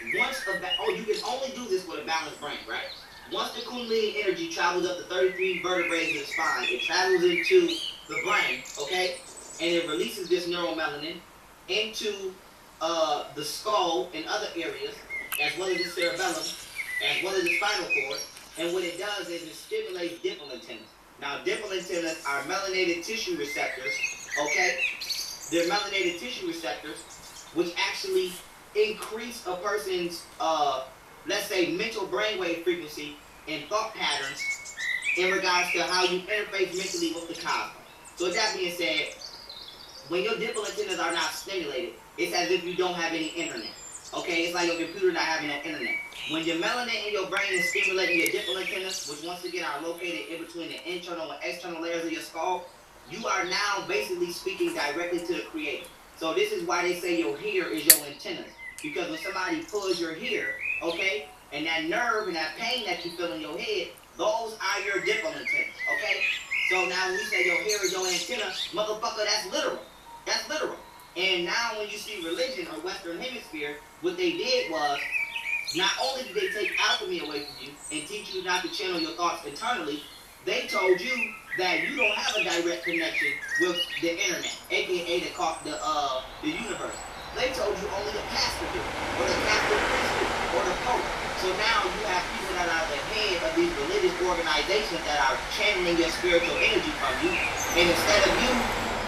you can only do this with a balanced brain, right? Once the Kundalini energy travels up the 33 vertebrae of the spine, it travels into the brain, okay, and it releases this neuromelanin into the skull and other areas, as well as the cerebellum, as well as the spinal cord. And what it does is it stimulates dipple antennas. Now, dipple antennas are melanated tissue receptors, okay? They're melanated tissue receptors, which actually increase a person's, let's say, mental brainwave frequency and thought patterns in regards to how you interface mentally with the cosmos. So with that being said, when your dipple antennas are not stimulated, it's as if you don't have any internet. Okay, it's like your computer not having no internet. When your melanin in your brain is stimulating your dipple antennas, which once again are located in between the internal and external layers of your skull, you are now basically speaking directly to the creator. So this is why they say your hair is your antennas. Because when somebody pulls your hair, okay, and that nerve and that pain that you feel in your head, those are your dipple antennas, okay? So now when we say your hair is your antenna, motherfucker, that's literal. That's literal. And now when you see religion or Western Hemisphere, what they did was, not only did they take alchemy away from you and teach you not to channel your thoughts internally, they told you that you don't have a direct connection with the internet, aka the universe. They told you only the pastor do, or the Catholic priest do, or the Pope. So now you have people that are the head of these religious organizations that are channeling your spiritual energy from you. And instead of you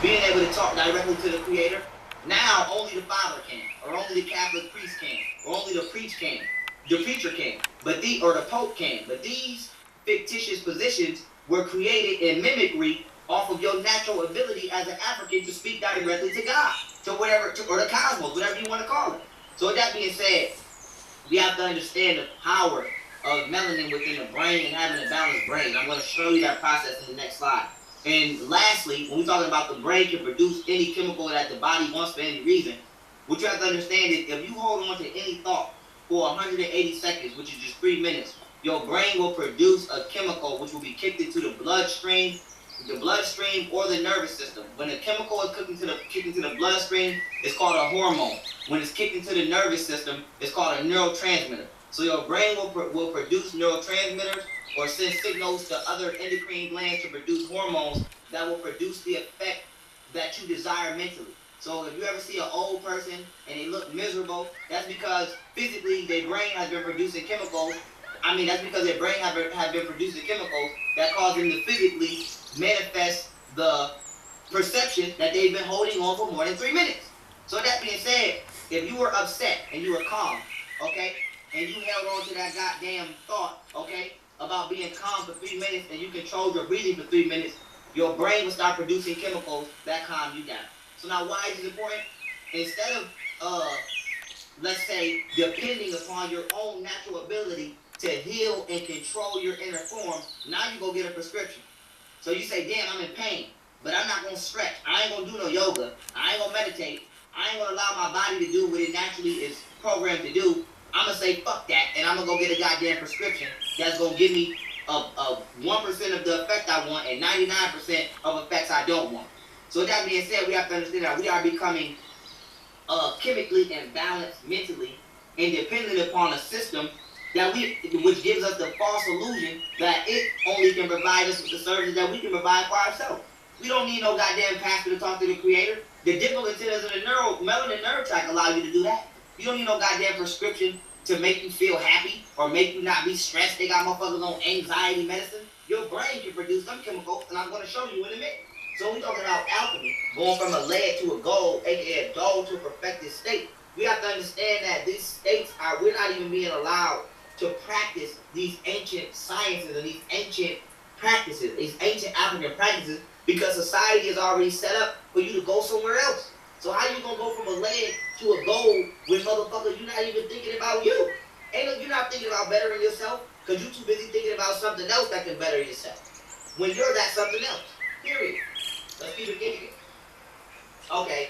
being able to talk directly to the creator, now only the Father can, or only the Catholic priest can, or only the preacher can, or the Pope can. But these fictitious positions were created in mimicry off of your natural ability as an African to speak directly to God, or the cosmos, whatever you want to call it. So with that being said, we have to understand the power of melanin within the brain and having a balanced brain. I'm going to show you that process in the next slide. And lastly, when we're talking about the brain can produce any chemical that the body wants for any reason, what you have to understand is if you hold on to any thought for 180 seconds, which is just 3 minutes, your brain will produce a chemical which will be kicked into the bloodstream or the nervous system. When the chemical is kicked into the bloodstream, it's called a hormone. When it's kicked into the nervous system, it's called a neurotransmitter. So your brain will produce neurotransmitters or send signals to other endocrine glands to produce hormones that will produce the effect that you desire mentally. So if you ever see an old person and they look miserable, that's because physically their brain has been producing chemicals. That's because their brain have been producing chemicals that cause them to physically manifest the perception that they've been holding on for more than 3 minutes. So that being said, if you were upset and you were calm, okay, and you held on to that goddamn thought, okay, about being calm for 3 minutes and you controlled your breathing for 3 minutes, your brain will start producing chemicals that calm you down. So now why is it important? Instead of, let's say, depending upon your own natural ability to heal and control your inner form, now you go get a prescription. So you say, damn, I'm in pain, but I'm not going to stretch. I ain't going to do no yoga. I ain't going to meditate. I ain't going to allow my body to do what it naturally is programmed to do. I'm going to say, fuck that, and I'm going to go get a goddamn prescription that's going to give me a 1% of the effect I want and 99% of effects I don't want. So with that being said, we have to understand that we are becoming chemically imbalanced mentally and dependent upon a system which gives us the false illusion that it only can provide us with the services that we can provide for ourselves. We don't need no goddamn pastor to talk to the creator. The dipple antennas of the melanin nerve tract allow you to do that. You don't need no goddamn prescription to make you feel happy or make you not be stressed. They got motherfuckers on anxiety medicine. Your brain can produce some chemicals, and I'm going to show you in a minute. So we're talking about alchemy, going from a lead to a gold, aka a gold to a perfected state. We have to understand that these states we're not even being allowed to practice these ancient sciences and these ancient practices, these ancient African practices, because society is already set up for you to go somewhere else. So how you gonna go from a lead to a gold when motherfucker you're not even thinking about you? You're not thinking about bettering yourself because you're too busy thinking about something else that can better yourself. When you're that something else. Period. Let's keep it kicking. Okay.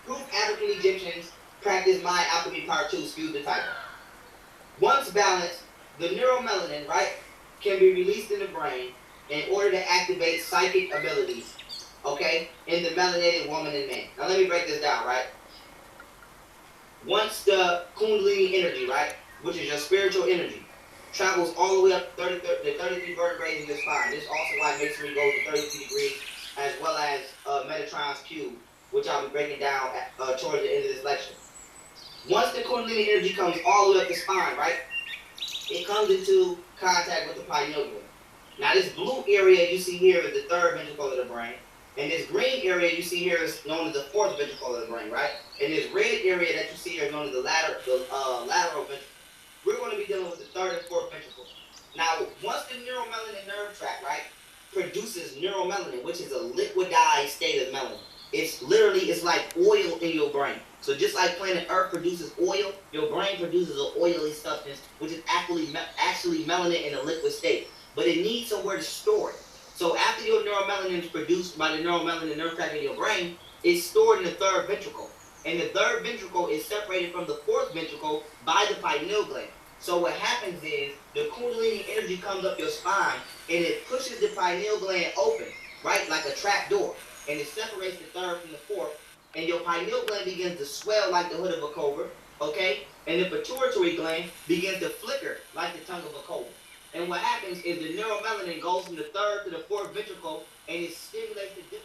Proof African Egyptians practice my alchemy part 2, excuse the title. Once balanced, the neuromelanin, right, can be released in the brain in order to activate psychic abilities, okay, in the melanated woman and man. Now let me break this down, right? Once the Kundalini energy, right, which is your spiritual energy, travels all the way up the 33 vertebrae in your spine. This is also why Masonry goes to 32 degrees, as well as Metatron's cube, which I'll be breaking down towards the end of this lecture. Once the Kundalini energy comes all the way up the spine, right, it comes into contact with the pineal gland. Now, this blue area you see here is the third ventricle of the brain. And this green area you see here is known as the fourth ventricle of the brain, right? And this red area that you see here is known as the lateral ventricle. We're going to be dealing with the third and fourth ventricle. Now, once the neuromelanin nerve tract, right, produces neuromelanin, which is a liquidized state of melanin. It's like oil in your brain. So just like planet Earth produces oil, your brain produces an oily substance, which is actually melanin in a liquid state. But it needs somewhere to store it. So after your neuromelanin is produced by the neuromelanin nerve tract in your brain, it's stored in the third ventricle. And the third ventricle is separated from the fourth ventricle by the pineal gland. So what happens is the Kundalini energy comes up your spine and it pushes the pineal gland open, right, like a trap door. And it separates the third from the fourth. And your pineal gland begins to swell like the hood of a cobra, okay? And the pituitary gland begins to flicker like the tongue of a cobra. And what happens is the neuromelanin goes from the third to the fourth ventricle and it stimulates the different.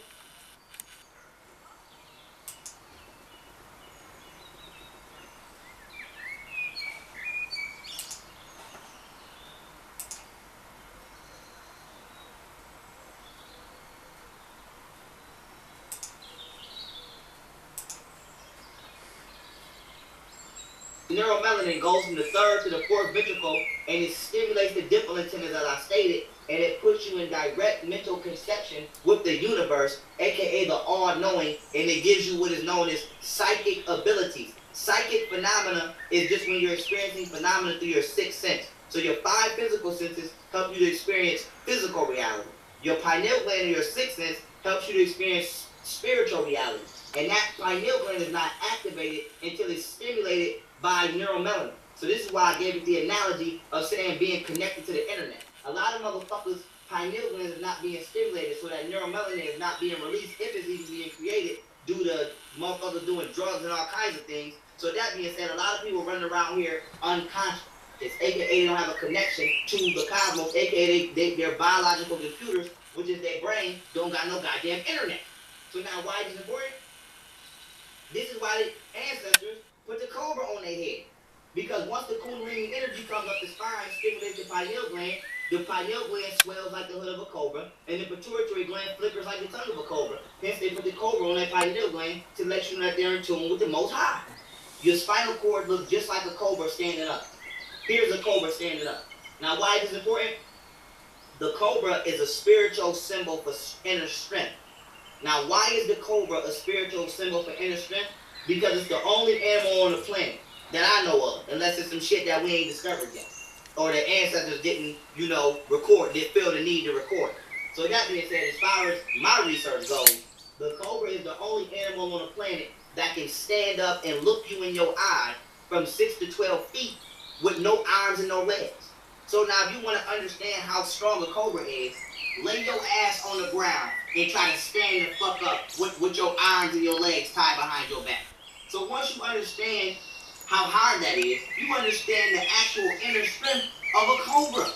Neuromelanin goes from the third to the fourth ventricle and it stimulates the dimple antennas, as I stated, and it puts you in direct mental conception with the universe, aka the all-knowing, and it gives you what is known as psychic abilities. Psychic phenomena is just when you're experiencing phenomena through your sixth sense. So your five physical senses help you to experience physical reality. Your pineal gland or your sixth sense helps you to experience spiritual reality. And that pineal gland is not activated until it's stimulated by neuromelanin. So this is why I gave it the analogy of saying being connected to the internet. A lot of motherfuckers' pineal glands are not being stimulated, so that neuromelanin is not being released if it's even being created due to motherfuckers doing drugs and all kinds of things. So that being said, a lot of people running around here unconscious, aka they don't have a connection to the cosmos, aka their biological computers, which is their brain, don't got no goddamn internet. So now why is this important? This is why the ancestors put the cobra on their head. Because once the Kundalini energy comes up the spine, stimulates the pineal gland swells like the hood of a cobra, and the pituitary gland flickers like the tongue of a cobra. Hence, they put the cobra on that pineal gland to let you know that they're in tune with the Most High. Your spinal cord looks just like a cobra standing up. Here's a cobra standing up. Now, why is this important? The cobra is a spiritual symbol for inner strength. Now, why is the cobra a spiritual symbol for inner strength? Because it's the only animal on the planet that I know of, unless it's some shit that we ain't discovered yet, or the ancestors didn't, record, didn't feel the need to record. So that being said, as far as my research goes, the cobra is the only animal on the planet that can stand up and look you in your eye from 6 to 12 feet with no arms and no legs. So now if you want to understand how strong a cobra is, lay your ass on the ground and try to stand the fuck up with your arms and your legs tied behind your back. So once you understand how hard that is, you understand the actual inner strength of a cobra.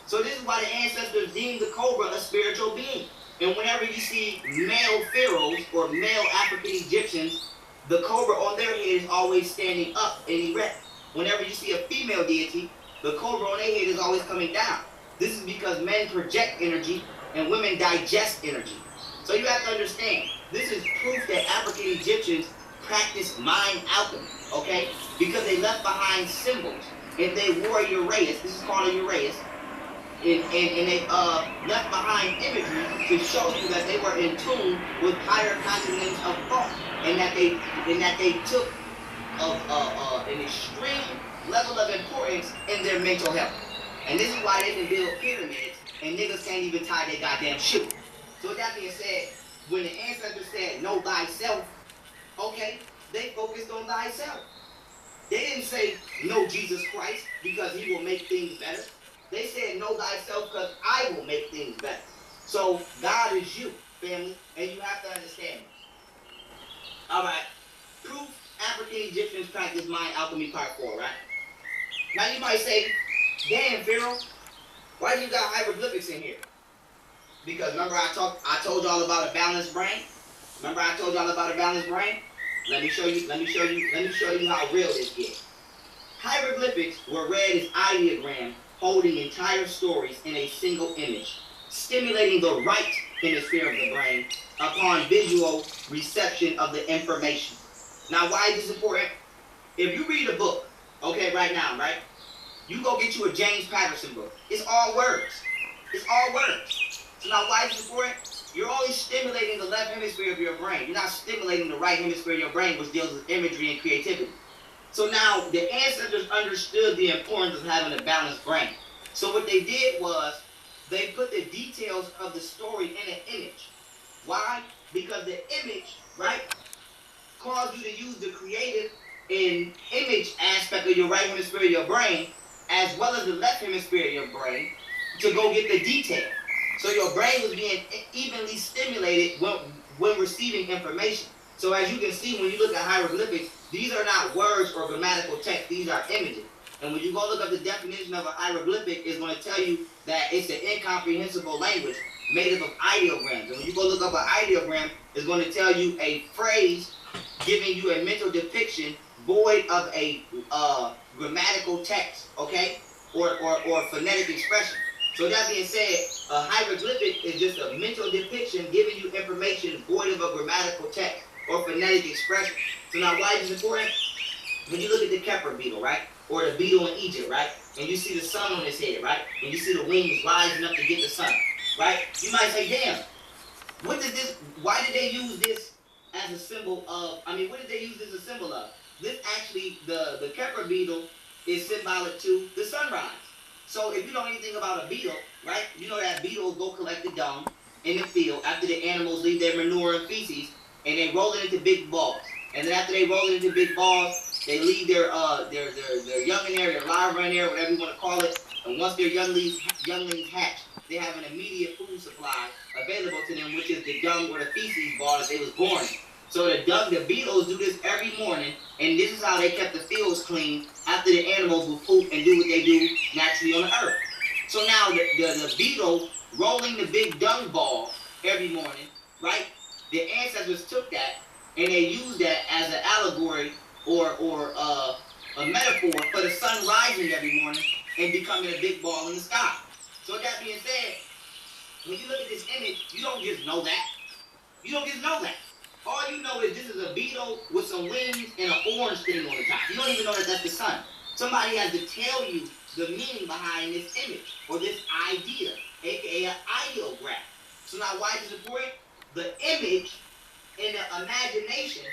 So this is why the ancestors deemed the cobra a spiritual being. And whenever you see male pharaohs or male African Egyptians, the cobra on their head is always standing up and erect. Whenever you see a female deity, the cobra on their head is always coming down. This is because men project energy and women digest energy. So you have to understand, this is proof that African Egyptians practiced mind alchemy, okay? Because they left behind symbols and they wore Uraeus. This is called a Uraeus. And they left behind imagery to show you that they were in tune with higher continents of thought, and that they took an extreme level of importance in their mental health. And this is why they can build pyramids and niggas can't even tie their goddamn shoe. So with that being said, when the ancestors said know thyself, okay, they focused on thyself. They didn't say know Jesus Christ because he will make things better. They said know thyself because I will make things better. So God is you, family, and you have to understand it. Alright, proof African Egyptians practice mind alchemy part 4, right? Now you might say, damn, Pharaoh, why you got hieroglyphics in here? Because remember I told y'all about a balanced brain? Remember I told y'all about a balanced brain? Let me show you how real this gets. Hieroglyphics were read as ideograms holding entire stories in a single image, stimulating the right hemisphere of the brain upon visual reception of the information. Now, why is this important? If you read a book, okay, right now, right? You go get you a James Patterson book. It's all words. It's all words. So now, why is this important? You're only stimulating the left hemisphere of your brain. You're not stimulating the right hemisphere of your brain, which deals with imagery and creativity. So now, the ancestors understood the importance of having a balanced brain. So what they did was, they put the details of the story in an image. Why? Because the image, right, caused you to use the creative and image aspect of your right hemisphere of your brain, as well as the left hemisphere of your brain, to go get the detail. So your brain was being evenly stimulated when receiving information. So as you can see, when you look at hieroglyphics, these are not words or grammatical text. These are images. And when you go look up the definition of a hieroglyphic, it's going to tell you that it's an incomprehensible language made up of ideograms. And when you go look up an ideogram, it's going to tell you a phrase giving you a mental depiction void of a grammatical text, okay, or phonetic expression. So that being said, a hieroglyphic is just a mental depiction giving you information void of a grammatical text or phonetic expression. So now why is this important? When you look at the Kepler beetle, right, or the beetle in Egypt, right, and you see the sun on his head, right, and you see the wings rising up to get the sun, right, you might say, damn, why did they use this as a symbol of, what did they use this as a symbol of? This actually, the Kepler beetle is symbolic to the sunrise. So if you know anything about a beetle, right, you know that beetles go collect the dung in the field after the animals leave their manure and feces, and they roll it into big balls. And then after they roll it into big balls, they leave their young in there, their larvae in there, whatever you want to call it. And once their younglings hatch, they have an immediate food supply available to them, which is the dung or the feces ball that they was born in. So the beetles do this every morning, and this is how they kept the fields clean after the animals would poop and do what they do naturally on the earth. So now the beetle rolling the big dung ball every morning, right? The ancestors took that and they used that as an allegory or a metaphor for the sun rising every morning and becoming a big ball in the sky. So that being said, when you look at this image, you don't just know that. You don't just know that. All you know is this is a beetle with some wings and an orange thing on the top. You don't even know that that's the sun. Somebody has to tell you the meaning behind this image or this idea, aka an ideograph. So now why is this important? The image in the imagination,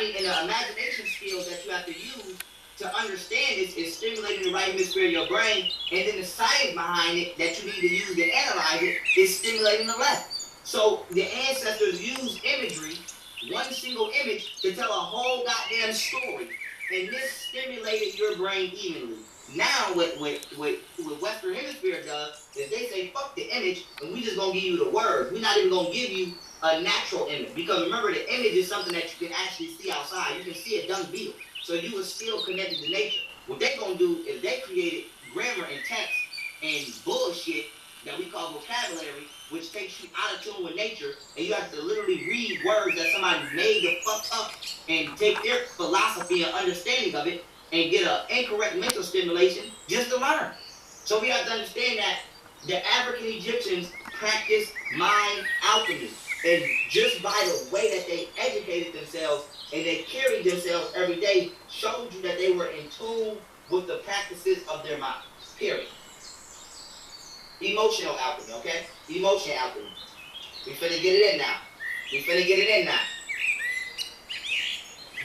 in the imagination skills that you have to use to understand this is stimulating the right hemisphere of your brain, and then the science behind it that you need to use to analyze it is stimulating the left. So the ancestors used imagery, one single image, to tell a whole goddamn story, and this stimulated your brain evenly. Now what Western Hemisphere does is they say, fuck the image, and we just gonna give you the words. We're not even gonna give you a natural image, because remember, the image is something that you can actually see outside. You can see a dung beetle, so you are still connected to nature. What they gonna do is they created grammar and text and bullshit that we call vocabulary, which takes you out of tune with nature, and you have to literally read words that somebody made the fuck up and take their philosophy and understanding of it and get an incorrect mental stimulation just to learn. So we have to understand that the African Egyptians practiced mind alchemy. And just by the way that they educated themselves and they carried themselves every day showed you that they were in tune with the practices of their mind. Period. Emotional alchemy, okay? Emotional alchemy. We finna get it in now.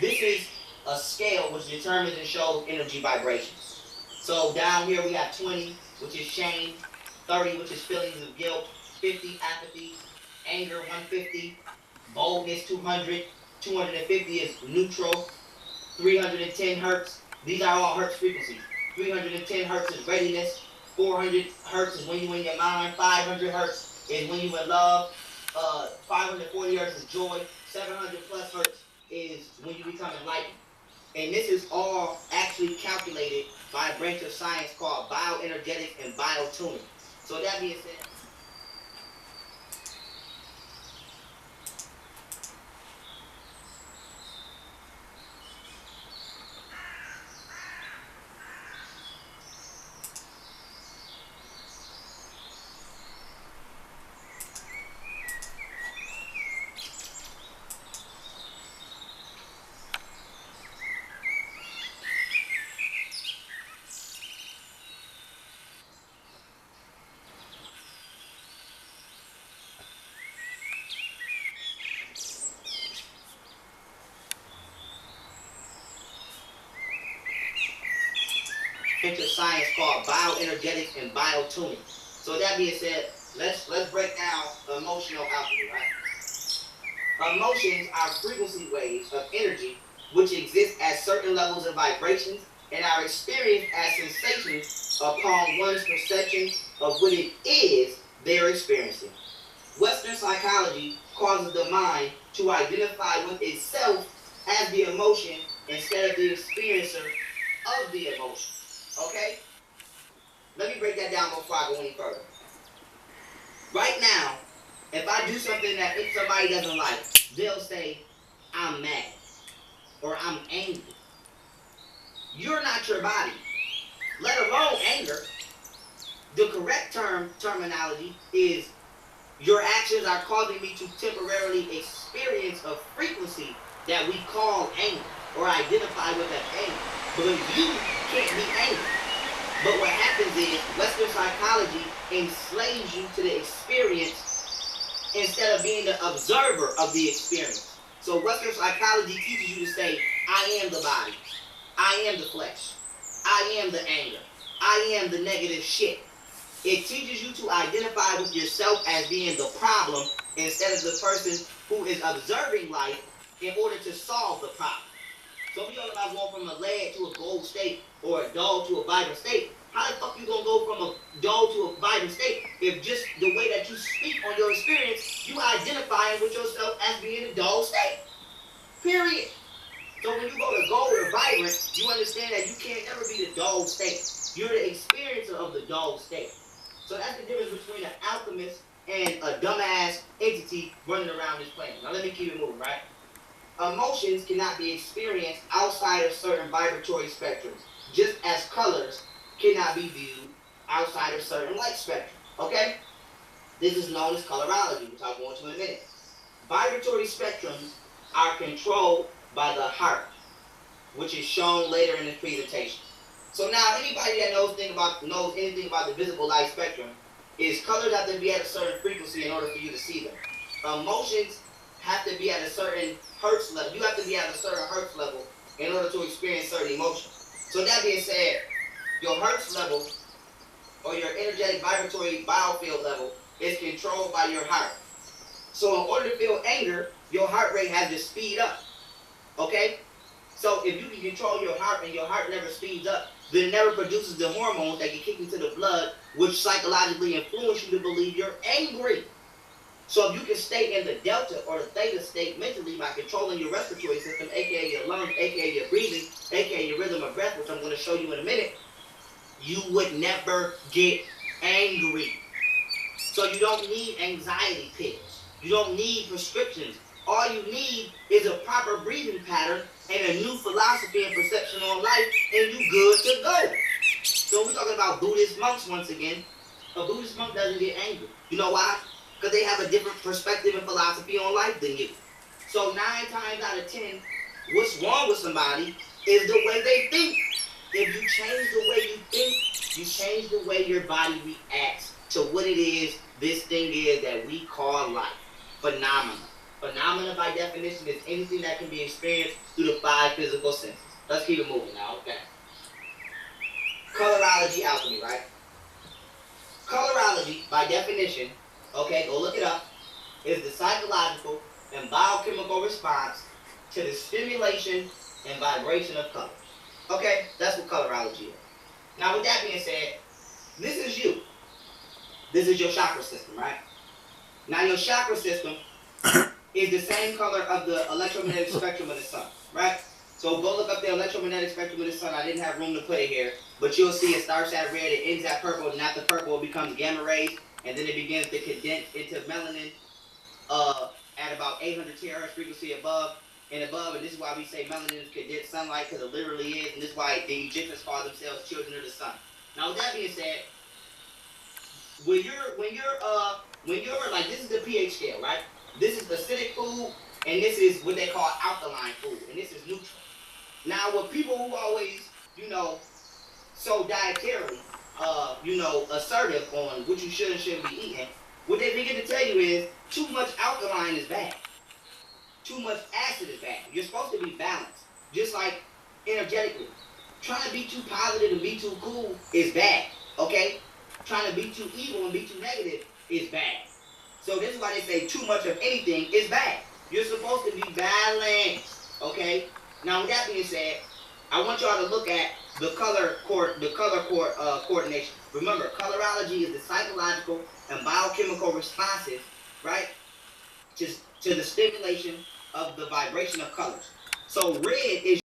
This is a scale which determines and shows energy vibrations. So down here we have 20, which is shame, 30, which is feelings of guilt, 50, apathy, anger, 150, boldness, 200, 250 is neutral, 310 hertz. These are all hertz frequencies. 310 hertz is readiness, 400 hertz is when you in your mind, 500 hertz is when you in love, 540 hertz is joy, 700 plus hertz is when you become enlightened. And this is all actually calculated by a branch of science called bioenergetics and biotuning. So that being said, into science called bioenergetics and biotuning. So that being said, let's break down emotional alchemy, right? Emotions are frequency waves of energy which exist at certain levels of vibrations and are experienced as sensations upon one's perception of what it is they're experiencing. Western psychology causes the mind to identify with itself as the emotion instead of the experiencer of the emotion. Okay? Let me break that down before I go any further. Right now, if I do something that if somebody doesn't like, they'll say, I'm mad or I'm angry. You're not your body, let alone anger. The correct terminology is your actions are causing me to temporarily experience a frequency that we call anger or identify with that anger. But you can't be angry. But what happens is Western psychology enslaves you to the experience instead of being the observer of the experience. So Western psychology teaches you to say, I am the body. I am the flesh. I am the anger. I am the negative shit. It teaches you to identify with yourself as being the problem instead of the person who is observing life in order to solve the problem. So if we talk about going from a lead to a gold state or a dull to a vibrant state, how the fuck you gonna go from a dull to a vibrant state if just the way that you speak on your experience, you identifying with yourself as being a dull state? Period. So when you go to gold or vibrant, you understand that you can't ever be the dull state. You're the experiencer of the dull state. So that's the difference between an alchemist and a dumbass entity running around this planet. Now let me keep it moving, right? Emotions cannot be experienced outside of certain vibratory spectrums, just as colors cannot be viewed outside of certain light spectrums. Okay? This is known as colorology, which I'll go into in a minute. Vibratory spectrums are controlled by the heart, which is shown later in this presentation. So now, anybody that knows anything about the visible light spectrum is colors have to be at a certain frequency in order for you to see them. Emotions have to be at a certain hertz level. You have to be at a certain hertz level in order to experience certain emotions. So that being said, your hertz level or your energetic vibratory biofield level is controlled by your heart. So in order to feel anger, your heart rate has to speed up. Okay? So if you can control your heart and your heart never speeds up, then it never produces the hormones that get kicked into the blood, which psychologically influence you to believe you're angry. So if you can stay in the delta or the theta state mentally by controlling your respiratory system, aka your lungs, aka your breathing, aka your rhythm of breath, which I'm going to show you in a minute, you would never get angry. So you don't need anxiety pills. You don't need prescriptions. All you need is a proper breathing pattern and a new philosophy and perception on life, and you good to go. So we're talking about Buddhist monks once again. A Buddhist monk doesn't get angry. You know why? Because they have a different perspective and philosophy on life than you. So 9 times out of 10, what's wrong with somebody is the way they think. If you change the way you think, you change the way your body reacts to what it is, this thing is that we call life. Phenomena. Phenomena, by definition, is anything that can be experienced through the 5 physical senses. Let's keep it moving now, okay? Colorology alchemy, right? Colorology, by definition, okay, go look it up, is the psychological and biochemical response to the stimulation and vibration of colors. Okay, that's what colorology is. Now, with that being said, this is you. This is your chakra system, right? Now, your chakra system is the same color of the electromagnetic spectrum of the sun, right? So go look up the electromagnetic spectrum of the sun. I didn't have room to put it here, but you'll see it starts at red, it ends at purple, and after purple it becomes gamma rays, and then it begins to condense into melanin at about 800 terahertz frequency above, and this is why we say melanin is condensed sunlight, because it literally is, and this is why the Egyptians call themselves children of the sun. Now with that being said, when you're like, this is the pH scale, right? This is acidic food, and this is what they call alkaline food, and this is neutral. Now with people who always, so dietarily, assertive on what you should and shouldn't be eating, what they begin to tell you is too much alkaline is bad. Too much acid is bad. You're supposed to be balanced. Just like energetically. Trying to be too positive and be too cool is bad. Okay? Trying to be too evil and be too negative is bad. So this is why they say too much of anything is bad. You're supposed to be balanced. Okay? Now with that being said, I want y'all to look at the color coordination. Remember, colorology is the psychological and biochemical responses, right, to the stimulation of the vibration of colors. So red is